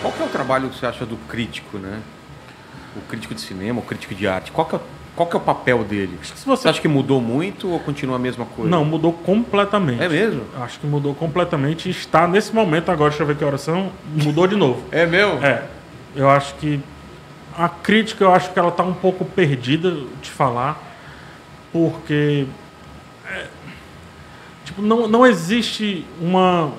Qual que é o trabalho que você acha do crítico, né? O crítico de cinema, o crítico de arte. Qual que é o papel dele? Você acha que mudou muito ou continua a mesma coisa? Não, mudou completamente. É mesmo? Acho que mudou completamente e está nesse momento agora, deixa eu ver que horas são, mudou de novo. É mesmo? É. Eu acho que a crítica, eu acho que ela está um pouco perdida de falar, porque tipo, não existe uma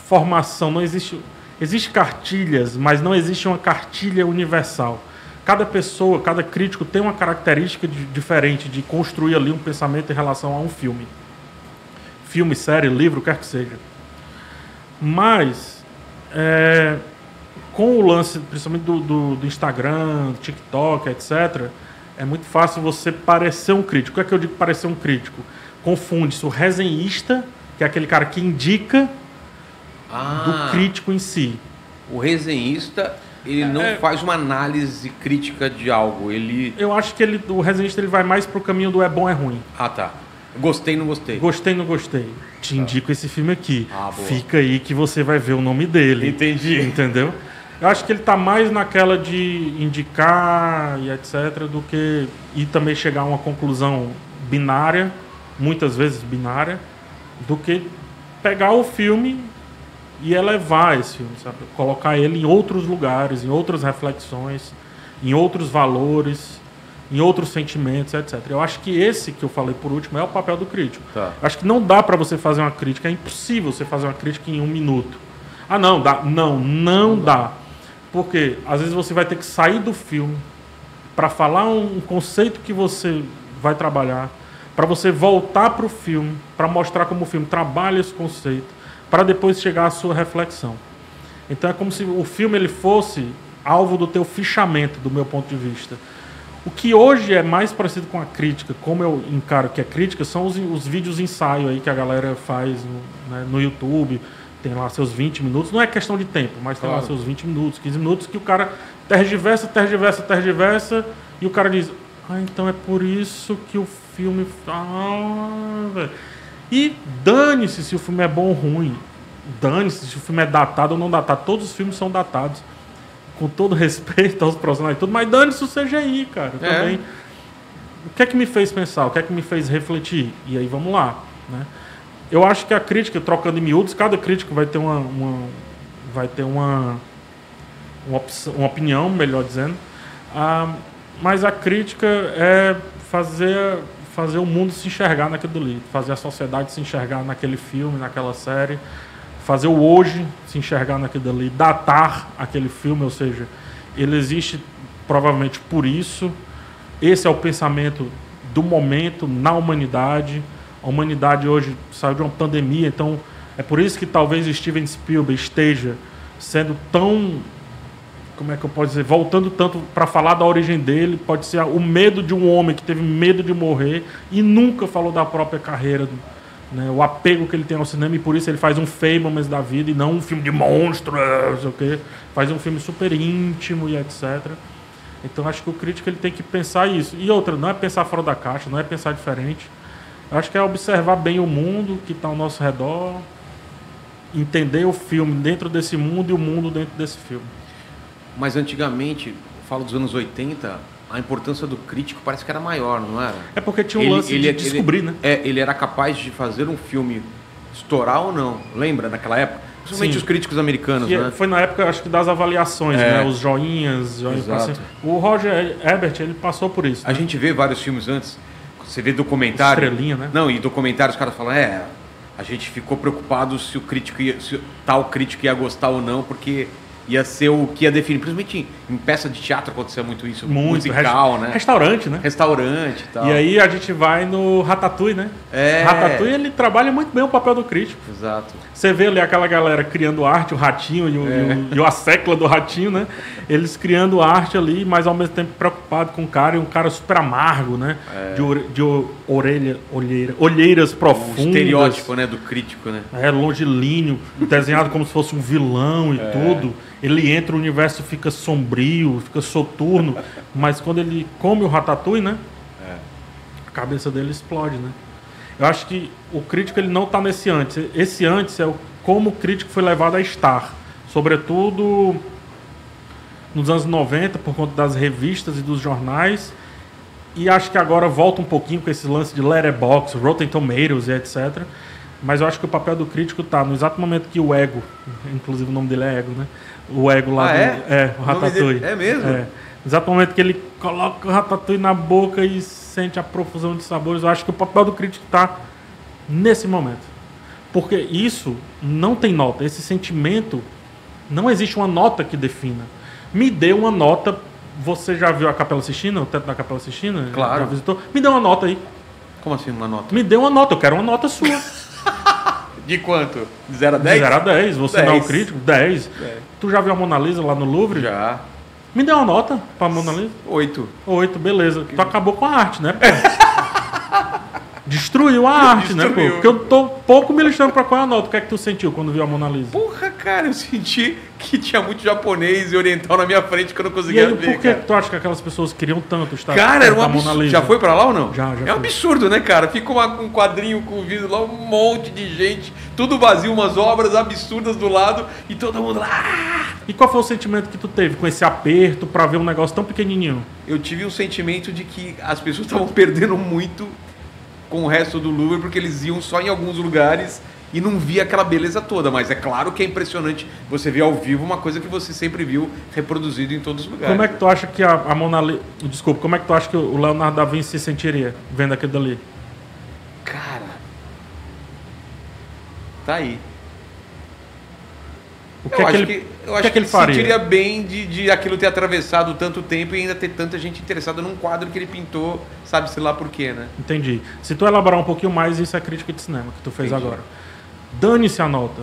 formação, não existe... Existem cartilhas, mas não existe uma cartilha universal. Cada pessoa, cada crítico tem uma característica diferente de construir ali um pensamento em relação a um filme. Filme, série, livro, quer que seja. Mas, com o lance, principalmente do Instagram, do TikTok, etc., é muito fácil você parecer um crítico. O que é que eu digo parecer um crítico? Confunde-se o resenhista, que é aquele cara que indica, do crítico em si. O resenhista, ele não faz uma análise crítica de algo, ele... Eu acho que o resenhista ele vai mais pro caminho do é bom, é ruim. Ah, tá. Gostei, não gostei. Gostei, não gostei. Te indico esse filme aqui. Boa. Fica aí que você vai ver o nome dele. Entendi. Entendeu? Eu acho que ele tá mais naquela de indicar e etc. do que... E também chegar a uma conclusão binária, muitas vezes binária, do que pegar o filme e elevar esse filme, sabe? Colocar ele em outros lugares, em outras reflexões, em outros valores, em outros sentimentos, etc. Eu acho que esse que eu falei por último é o papel do crítico. Tá. Acho que não dá para você fazer uma crítica, é impossível você fazer uma crítica em 1 minuto. Ah, não, dá. Não dá. Porque às vezes você vai ter que sair do filme para falar um conceito que você vai trabalhar, para você voltar para o filme, para mostrar como o filme trabalha esse conceito, para depois chegar à sua reflexão. Então é como se o filme ele fosse alvo do teu fichamento, do meu ponto de vista. O que hoje é mais parecido com a crítica, como eu encaro que é crítica, são os vídeos ensaio aí que a galera faz no YouTube, tem lá seus 20 minutos, não é questão de tempo, mas tem lá seus 20 minutos, 15 minutos, que o cara tergiversa, e o cara diz, então é por isso que o filme... E dane-se se o filme é bom ou ruim. Dane-se se o filme é datado ou não datado. Todos os filmes são datados. Com todo respeito aos profissionais e tudo. Mas dane-se o CGI, cara. Também. O que é que me fez pensar? O que é que me fez refletir? E aí vamos lá. Né? Eu acho que a crítica, trocando em miúdos, cada crítico vai ter uma opinião, melhor dizendo. Mas a crítica é fazer o mundo se enxergar naquilo ali, fazer a sociedade se enxergar naquele filme, naquela série, fazer o hoje se enxergar naquilo ali, datar aquele filme, ou seja, ele existe provavelmente por isso. Esse é o pensamento do momento na humanidade. A humanidade hoje saiu de uma pandemia, então é por isso que talvez Steven Spielberg esteja sendo tão... Como é que eu posso dizer? Voltando tanto para falar da origem dele, pode ser o medo de um homem que teve medo de morrer e nunca falou da própria carreira, né? O apego que ele tem ao cinema, e por isso ele faz um Fablemans da vida e não um filme de monstro, não sei o quê. Faz um filme super íntimo e etc. Então acho que o crítico ele tem que pensar isso. E outra, não é pensar fora da caixa, não é pensar diferente. Acho que é observar bem o mundo que está ao nosso redor, entender o filme dentro desse mundo e o mundo dentro desse filme. Mas antigamente, falo dos anos 80, a importância do crítico parece que era maior, não era? É porque tinha um lance de descobrir, né? Ele era capaz de fazer um filme estourar ou não. Lembra naquela época? Principalmente os críticos americanos, né? Foi na época, acho que das avaliações, né? Os joinhas. Assim. O Roger Ebert, ele passou por isso. A gente vê vários filmes antes. Você vê documentário. Estrelinha, né? Não, e documentários os caras falam, a gente ficou preocupado se tal crítico ia gostar ou não, porque ia ser o que ia definir. Principalmente em peça de teatro acontecia muito isso. Muito. Musical, né? Restaurante, né? Restaurante e tal. E aí a gente vai no Ratatouille, né? Ratatouille, ele trabalha muito bem o papel do crítico. Exato. Você vê ali aquela galera criando arte, o ratinho e a secla do ratinho, né? Eles criando arte ali, mas ao mesmo tempo preocupado com o cara, e um cara super amargo, né? De olheiras profundas. O estereótipo, né, do crítico, né? Longilíneo, desenhado como se fosse um vilão e tudo. Ele entra, o universo fica sombrio, fica soturno, mas quando ele come o ratatouille, né? A cabeça dele explode, né? Eu acho que o crítico ele não está nesse antes. Esse antes é como o crítico foi levado a estar. Sobretudo nos anos 90 por conta das revistas e dos jornais. E acho que agora volta um pouquinho com esse lance de Letterboxd, Rotten Tomatoes e etc. Mas eu acho que o papel do crítico está no exato momento que o ego, inclusive o nome dele é Ego, né? O ego lá o Ratatouille. É mesmo? No exato momento que ele coloca o Ratatouille na boca e sente a profusão de sabores, eu acho que o papel do crítico está nesse momento. Porque isso não tem nota. Esse sentimento, não existe uma nota que defina. Me dê uma nota. Você já viu a Capela Sistina, o teto da Capela Sistina? Claro. Já visitou? Me dê uma nota aí. Como assim uma nota? Me dê uma nota, eu quero uma nota sua. De quanto? De 0 a 10? De 0 a 10. Você 10. não é o crítico? 10. Tu já viu a Mona Lisa lá no Louvre? Já. Me dê uma nota pra Mona Lisa. 8. 8, beleza. Tu acabou com a arte, né, pô? Destruiu a arte, né, pô? Porque eu tô pouco me lixando pra qual é a nota. O que é que tu sentiu quando viu a Mona Lisa? Porra, cara, eu senti que tinha muito japonês e oriental na minha frente que eu não E conseguia aí, ver, por que cara. tu acha que aquelas pessoas queriam tanto estar Cara, era um perto da Mona absurdo. Lisa? Já foi pra lá ou não? Já É um fui. absurdo, né, cara? Fica um quadrinho com vidro lá, um monte de gente, tudo vazio, umas obras absurdas do lado e todo mundo lá. E qual foi o sentimento que tu teve com esse aperto pra ver um negócio tão pequenininho? Eu tive um sentimento de que as pessoas estavam perdendo muito com o resto do Louvre porque eles iam só em alguns lugares e não via aquela beleza toda. Mas é claro que é impressionante você ver ao vivo uma coisa que você sempre viu reproduzido em todos os lugares. Como é que tu acha que a Mona Lisa... Desculpa, como é que tu acha que o Leonardo da Vinci se sentiria vendo aquilo dali? Cara, tá aí. O que é que ele faria? Sentiria bem de aquilo ter atravessado tanto tempo e ainda ter tanta gente interessada num quadro que ele pintou, sabe-se lá por quê, né? Entendi. Se tu elaborar um pouquinho mais, isso é crítica de cinema que tu fez Entendi. agora. Dane-se a nota.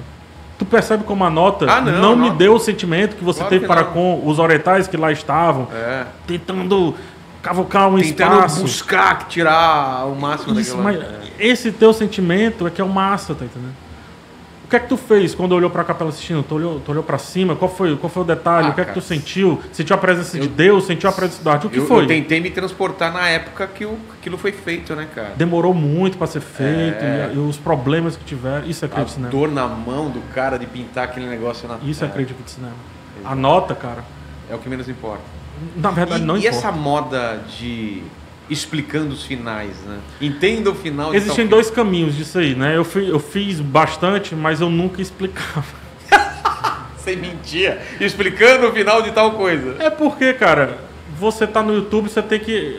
Tu percebe como a nota não me deu o sentimento que você Claro teve que para não. com os orientais que lá estavam, tentando cavocar um Tentando espaço. buscar tirar o máximo Isso, daquilo. mas esse teu sentimento é que é o massa, tá entendendo? O que é que tu fez quando olhou pra Capela Sistina? Tu olhou pra cima? Qual foi o detalhe? O que é que tu sentiu? Sentiu a presença de Deus? Sentiu a presença da arte? O que foi? Eu tentei me transportar na época que aquilo foi feito, né, cara? Demorou muito pra ser feito e os problemas que tiveram. Isso é A crítica de cinema. dor na mão do cara de pintar aquele negócio na Isso é crítica de cinema. A nota, cara, É o que menos importa. na verdade não E importa. essa moda de explicando os finais, né? Entenda o final. de Existem tal dois caminhos disso aí, né? Eu fiz bastante, mas eu nunca explicava. Você mentia, explicando o final de tal coisa. É porque, cara, você tá no YouTube, você tem que...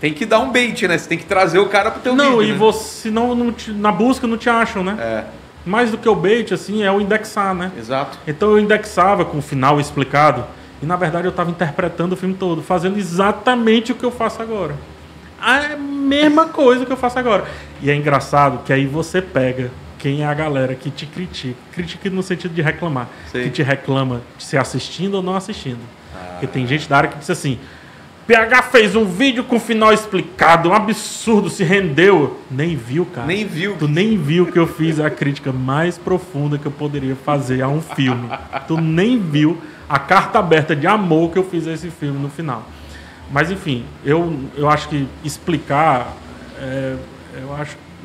Tem que dar um bait, né? Você tem que trazer o cara pro teu Não, vídeo, e né? você na busca não te acham, né? É, Mais do que o bait, assim, é o indexar, né? exato. Então eu indexava com o final explicado e na verdade eu estava interpretando o filme todo, fazendo exatamente o que eu faço agora. A mesma coisa que eu faço agora. E é engraçado que aí você pega quem é a galera que te critica. Critica no sentido de reclamar. Sim. Que te reclama de se assistindo ou não assistindo. Porque tem gente da área que diz assim: PH fez um vídeo com o final explicado, um absurdo, se rendeu. Nem viu, cara. Nem viu. Tu nem viu que eu fiz a crítica mais profunda que eu poderia fazer a um filme. Tu nem viu a carta aberta de amor que eu fiz a esse filme no final. Mas enfim, eu acho que explicar,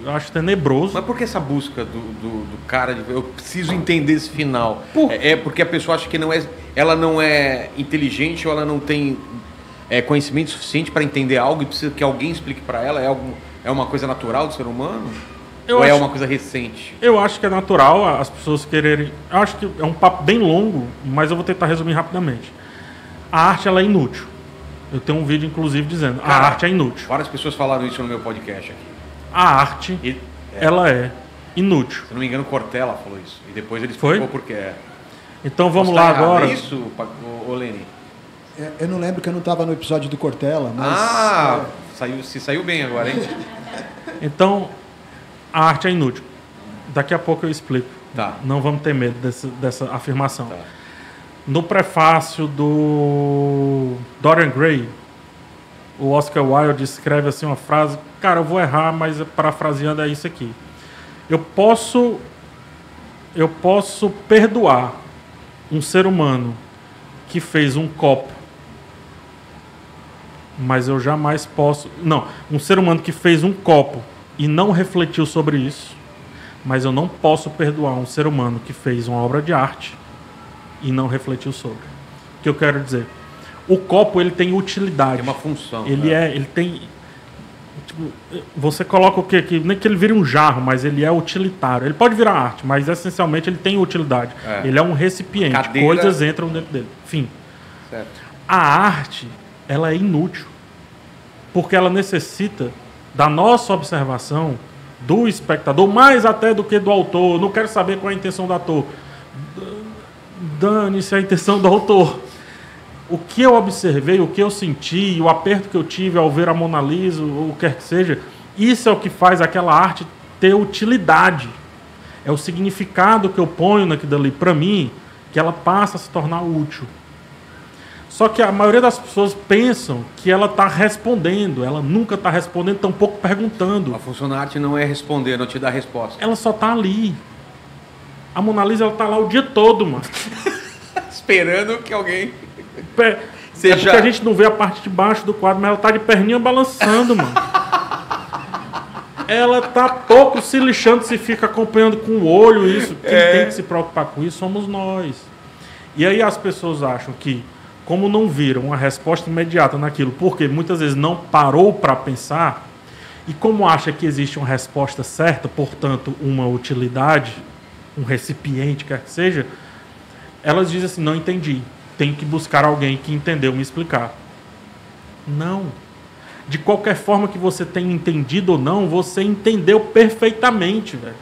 eu acho tenebroso. Mas por que essa busca do cara de eu preciso entender esse final? É porque a pessoa acha que ela não é inteligente ou ela não tem conhecimento suficiente para entender algo e precisa que alguém explique para ela? É uma coisa natural do ser humano? Ou é uma coisa recente? Eu acho que é natural as pessoas quererem... Eu acho que é um papo bem longo, mas eu vou tentar resumir rapidamente. A arte, ela é inútil. Eu tenho um vídeo, inclusive, dizendo a arte é inútil. Várias pessoas falaram isso no meu podcast aqui. A arte, ela é inútil. Se não me engano, Cortella falou isso. E depois ele Foi? explicou por quê. Então vamos Posso lá estar errado, agora. É isso, ô Leni? Eu não lembro que eu não estava no episódio do Cortella, mas... Saiu bem agora, hein? Então, a arte é inútil. Daqui a pouco eu explico. Tá. Não vamos ter medo dessa afirmação. Tá. No prefácio do Dorian Gray, o Oscar Wilde escreve assim uma frase, cara, eu vou errar, mas parafraseando é isso aqui. Eu posso perdoar um ser humano que fez um copo, mas eu jamais posso... Não, um ser humano que fez um copo e não refletiu sobre isso, mas eu não posso perdoar um ser humano que fez uma obra de arte e não refletiu sobre. O que eu quero dizer? O copo, ele tem utilidade. Tem uma função. Ele tem... Tipo, você coloca o quê aqui? Nem que ele vire um jarro, mas ele é utilitário. Ele pode virar arte, mas essencialmente ele tem utilidade. Ele é um recipiente. Cadeira... Coisas entram dentro dele. Enfim. Certo. A arte, ela é inútil. Porque ela necessita da nossa observação, do espectador, mais até do que do autor. Eu não quero saber qual é a intenção do autor. Dane-se a intenção do autor. O que eu observei, o que eu senti, o aperto que eu tive ao ver a Mona Lisa, ou o que quer que seja, isso é o que faz aquela arte ter utilidade. É o significado que eu ponho naquilo ali, para mim, que ela passa a se tornar útil. Só que a maioria das pessoas pensam que ela está respondendo. Ela nunca está respondendo, tampouco perguntando. A função da arte não é responder, não te dá resposta. Ela só está ali. A Mona Lisa, ela está lá o dia todo, mano. Esperando que alguém... Porque a gente não vê a parte de baixo do quadro, mas ela está de perninha balançando, mano. Ela está pouco se lixando se fica acompanhando com o olho isso. Quem tem que se preocupar com isso somos nós. E aí as pessoas acham que, como não viram uma resposta imediata naquilo, porque muitas vezes não parou para pensar, e como acha que existe uma resposta certa, portanto, uma utilidade, um recipiente, quer que seja, elas dizem assim, não entendi. Tenho que buscar alguém que entendeu me explicar. Não. De qualquer forma que você tenha entendido ou não, você entendeu perfeitamente, velho.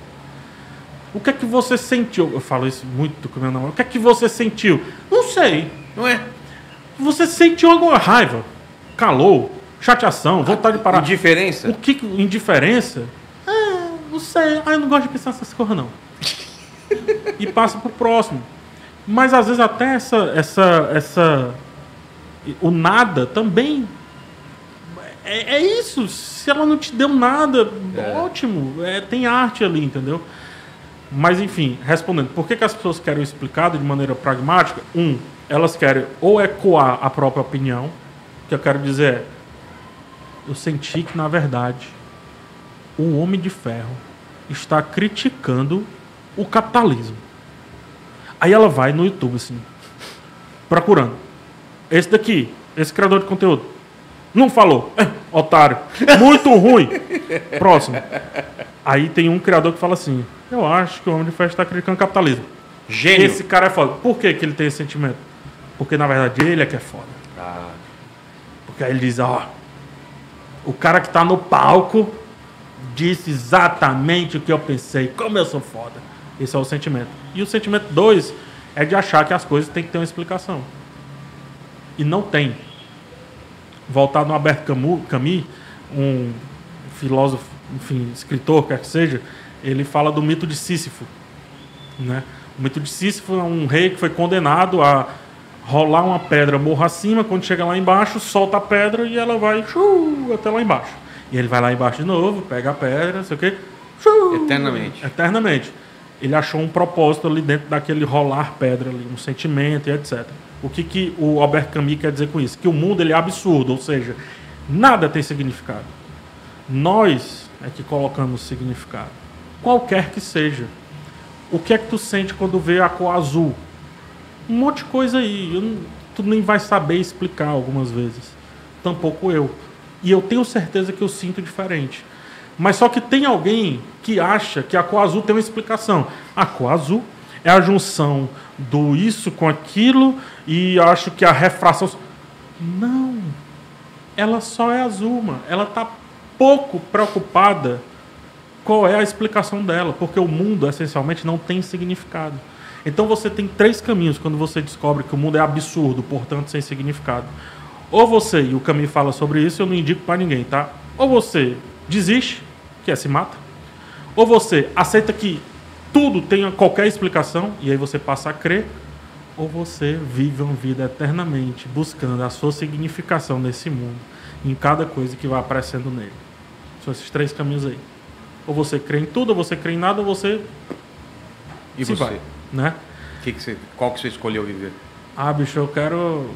O que é que você sentiu? Eu falo isso muito com meu namorado. O que é que você sentiu? Não sei. Não é? Você sentiu alguma raiva, calor, chateação, vontade de parar. Indiferença? Indiferença? Não sei. Eu não gosto de pensar nessas coisas, não. E passa pro próximo. Mas às vezes até o nada também é isso. Se ela não te deu nada, ótimo. Tem arte ali, entendeu? Mas enfim, respondendo, por que as pessoas querem explicado de maneira pragmática? Elas querem ou ecoar a própria opinião. O que eu quero dizer é, eu senti que na verdade o Homem de Ferro está criticando o capitalismo. Aí ela vai no YouTube, assim, procurando. Esse daqui, esse criador de conteúdo, não falou. Otário. Muito ruim. Próximo. Aí tem um criador que fala assim, eu acho que o Homem de Ferro está criticando o capitalismo. Gênio. Esse cara é foda. Por que ele tem esse sentimento? Porque, na verdade, ele é que é foda. Porque aí ele diz, o cara que está no palco disse exatamente o que eu pensei. Como eu sou foda. Esse é o sentimento. E o sentimento 2 é de achar que as coisas têm que ter uma explicação. E não tem. Voltar no Albert Camus, um filósofo, enfim, escritor, quer que seja, ele fala do mito de Sísifo. Né? O mito de Sísifo é um rei que foi condenado a rolar uma pedra morro acima, quando chega lá embaixo, solta a pedra e ela vai até lá embaixo. E ele vai lá embaixo de novo, pega a pedra, não sei o quê. Eternamente. Ele achou um propósito ali dentro daquele rolar pedra ali, um sentimento e etc. O que o Albert Camus quer dizer com isso? Que o mundo ele é absurdo, ou seja, nada tem significado. Nós é que colocamos significado. Qualquer que seja. O que é que tu sente quando vê a cor azul? Um monte de coisa aí. Tu nem vai saber explicar algumas vezes. Tampouco eu. E eu tenho certeza que eu sinto diferente. Mas só que tem alguém que acha que a cor azul tem uma explicação. A cor azul é a junção do isso com aquilo e acho que a refração... Não. Ela só é azul, mano. Ela está pouco preocupada qual é a explicação dela, porque o mundo, essencialmente, não tem significado. Então você tem 3 caminhos quando você descobre que o mundo é absurdo, portanto, sem significado. Ou você, e o Camus fala sobre isso, eu não indico para ninguém, tá? Ou você desiste, que se mata, ou você aceita que tudo tenha qualquer explicação, e aí você passa a crer, ou você vive uma vida eternamente buscando a sua significação nesse mundo, em cada coisa que vai aparecendo nele. São esses 3 caminhos aí. Ou você crê em tudo, ou você crê em nada, ou você vai, né? Qual que você escolheu viver? Bicho, eu quero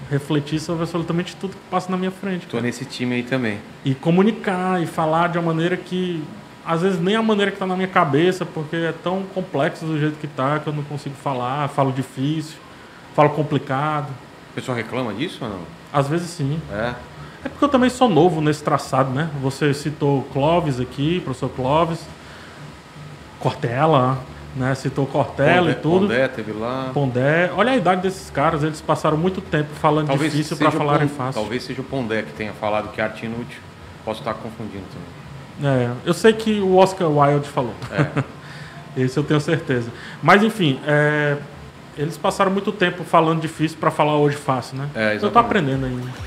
refletir sobre absolutamente tudo que passa na minha frente. Tô nesse time aí também. E comunicar e falar de uma maneira que, às vezes, nem a maneira que está na minha cabeça, porque é tão complexo do jeito que tá, que eu não consigo falar, falo difícil, falo complicado. pessoal reclama disso ou não? Às vezes sim. É porque eu também sou novo nesse traçado, né? Você citou Clóvis aqui, professor Clóvis, Cortella, né? Citou Cortella e tudo. Pondé teve lá. Pondé. Olha a idade desses caras, eles passaram muito tempo falando difícil para falarem fácil. Talvez seja o Pondé que tenha falado que é arte inútil. Posso estar confundindo também. Eu sei que o Oscar Wilde falou. Esse eu tenho certeza. Mas, enfim, eles passaram muito tempo falando difícil para falar hoje fácil, né? Eu tô aprendendo ainda.